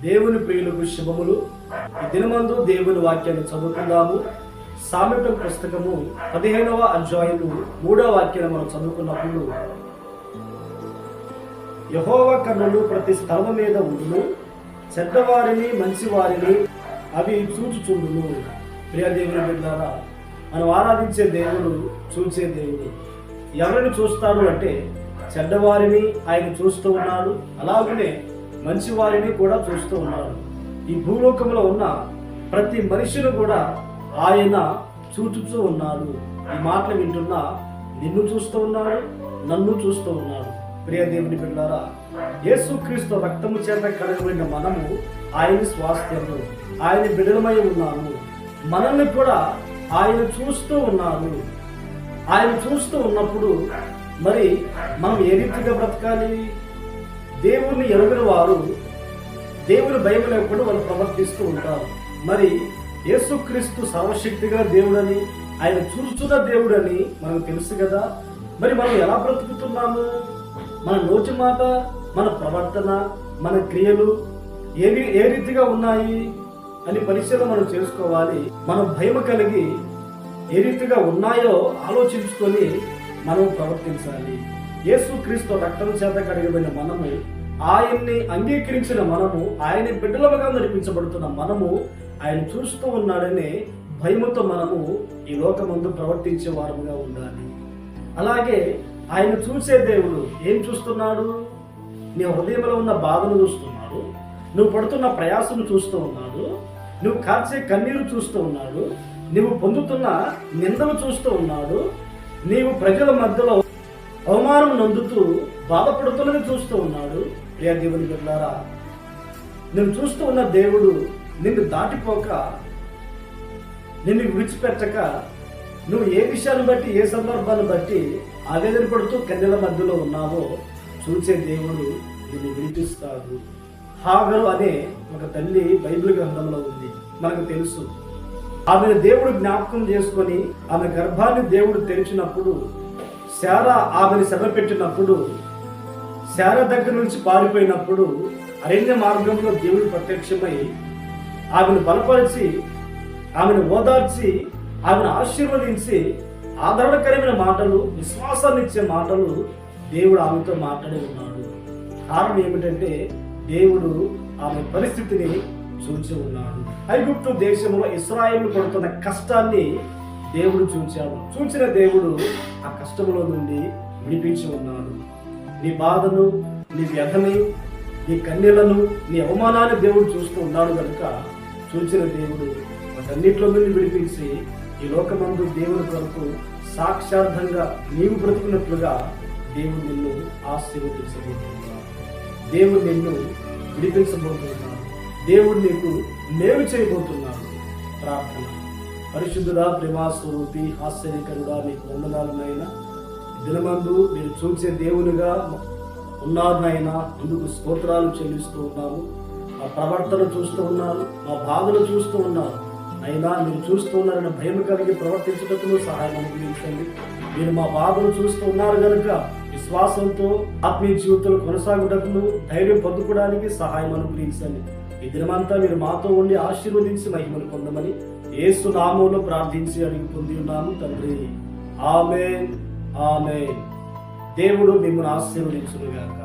దేవుని ప్రియులకు శుభములు. ఈ దినమందు దేవుని వాక్యాన్ని చదువుకుందాము. సామెతల పుస్తకము 15వ అధ్యాయము 3వ వాక్యాన్ని మనం చదువుకున్నప్పుడు, యెహోవా కన్నులు ప్రతి స్థలము మీద ఉండును, చెడ్డవారిని మంచివారిని అవి చూచుచుండును. ప్రియ దేవుని బిడ్డలారా, మనం ఆరాధించే దేవుడు చూసే దేవుడు. ఎవరిని చూస్తాడు అంటే చెడ్డవారిని ఆయన చూస్తూ ఉన్నాడు, అలాగనే మంచి వారిని కూడా చూస్తూ ఉన్నాడు. ఈ భూలోకంలో ఉన్న ప్రతి మనిషిని కూడా ఆయన చూచుతూ ఉన్నాడు. ఈ మాటలు వింటున్నా నిన్ను చూస్తూ ఉన్నాడు, నన్ను చూస్తూ ఉన్నాడు. ప్రియ దేవుని బిడ్డలారా, యేసుక్రీస్తు రక్తము చేత కడగబడిన మనము ఆయన స్వాస్థ్యము, ఆయన బిడ్డలమై ఉన్నాము. మనల్ని కూడా ఆయన చూస్తూ ఉన్నాడు. ఆయన చూస్తూ ఉన్నప్పుడు మరి మనం ఏ రీతిగా బ్రతకాలి? దేవుణ్ణి ఎరుగని వారు దేవుని భయం లేకుండా వాళ్ళు ప్రవర్తిస్తూ ఉంటారు. మరి యేసుక్రీస్తు సర్వశక్తిగా దేవుడని, ఆయన చూస్తున్న దేవుడని మనకు తెలుసు కదా. మరి మనం ఎలా బ్రతుకుతున్నాము? మన నోటి మాట, మన ప్రవర్తన, మన క్రియలు ఏ రీతిగా ఉన్నాయి అని పరిశీలన మనం చేసుకోవాలి. మనం భయం కలిగి ఏ రీతిగా ఉన్నాయో ఆలోచించుకొని మనం ప్రవర్తించాలి. యేసుక్రీస్తు రక్తం చేత కడిగబడిన మనము, ఆయన్ని అంగీకరించిన మనము, ఆయన బిడ్డలుగా నడిపించబడుతున్న మనము ఆయన చూస్తూ ఉన్నాడనే భయముతో మనము ఈ లోకమందు ప్రవర్తించే వారముగా ఉండాలి. అలాగే ఆయన చూసే దేవుడు ఏం చూస్తున్నాడు? నీ హృదయంలో ఉన్న బాధను చూస్తున్నాడు, నువ్వు పడుతున్న ప్రయాసను చూస్తూ ఉన్నాడు, నువ్వు కార్చే కన్నీరు చూస్తూ ఉన్నాడు, నువ్వు పొందుతున్న నిందలు చూస్తూ ఉన్నాడు, నీవు ప్రజల మధ్యలో అవమానం నందుతూ బాధపడుతున్నది చూస్తూ ఉన్నాడు. ప్రియ దేవుని బిడ్డలారా, నేను చూస్తూ ఉన్న దేవుడు నిన్ను దాటిపోక, నిన్ను విడిచిపెట్టక, నువ్వు ఏ విషయాన్ని బట్టి, ఏ సందర్భాన్ని బట్టి ఆవేదన పడుతూ కన్నెల మధ్యలో ఉన్నావో చూసే దేవుడు నిన్ను విడిపిస్తాడు. హాగరు అనే ఒక తల్లి బైబిల్ గ్రంథంలో ఉంది, మనకు తెలుసు. ఆమెను దేవుడు జ్ఞాపకం చేసుకొని ఆమె గర్భాన్ని దేవుడు తెరిచినప్పుడు, శారా ఆమెను శ్రమ పెట్టినప్పుడు, శారా దగ్గర నుంచి పారిపోయినప్పుడు అరణ్య మార్గంలో దేవుడు ప్రత్యక్షమై ఆమెను బలపరిచి, ఆమెను ఓదార్చి, ఆమెను ఆశీర్వదించి ఆదరణకరమైన మాటలు, విశ్వాసాన్ని ఇచ్చే మాటలు దేవుడు ఆమెతో మాట్లాడి ఉన్నాడు. కారణం ఏమిటంటే దేవుడు ఆమె పరిస్థితిని చూచి ఉన్నాడు. ఐగుప్తు దేశంలో ఇశ్రాయేలు పడుతున్న కష్టాన్ని దేవుడు చూచాడు. చూచిన దేవుడు ఆ కష్టంలో నుండి విడిపించి ఉన్నాడు. నీ బాధను, నీ వ్యధని, నీ కన్నీళ్లను, నీ అవమానాన్ని దేవుడు చూస్తూ ఉన్నాడు కనుక చూచిన దేవుడు వాటన్నిటిలో నుండి విడిపించి ఈ లోకమందు దేవుని కొరకు సాక్షార్థంగా నీవు బ్రతుకున్నట్లుగా దేవుడు నిన్ను ఆశీర్వదించబోతున్నాడు. దేవుడు నిన్ను విడిపించబోతున్నాడు. దేవుడు నీకు మేలు చేయబోతున్నాడు. ప్రార్థన. పరిశుద్ధుడా, ప్రేమాస్వరూపి, ఆశ్చర్యకరుడా, నీకు వందనాలు నాయనా. దినమందు మీరు చూసే దేవునిగా ఉన్నారు నాయనా, అందుకు స్తోత్రాలు చెల్లిస్తూ ఉన్నాము. మా ప్రవర్తన చూస్తూ ఉన్నారు, మా బాధలు చూస్తూ ఉన్నారు అయినా. మీరు చూస్తూ ఉన్నారని భయం కలిగి ప్రవర్తించటకు సహాయం అనుగ్రహించండి. మీరు మా బాధలు చూస్తూ ఉన్నారు కనుక విశ్వాసంతో ఆత్మీయ జీవితంలో కొనసాగుటకు, ధైర్యం పొందుకోవడానికి సహాయం అనుగ్రహించండి. ఈ దినమంతా మీరు మాతో ఉండి ఆశీర్వదించి మహిమను పొందమని యేసు నామములో ప్రార్థించి అడిగి పొంది ఉన్నాము తండ్రి. ఆమేన్, ఆమేన్. దేవుడు మిమ్మల్ని ఆశీర్వదించును గాక.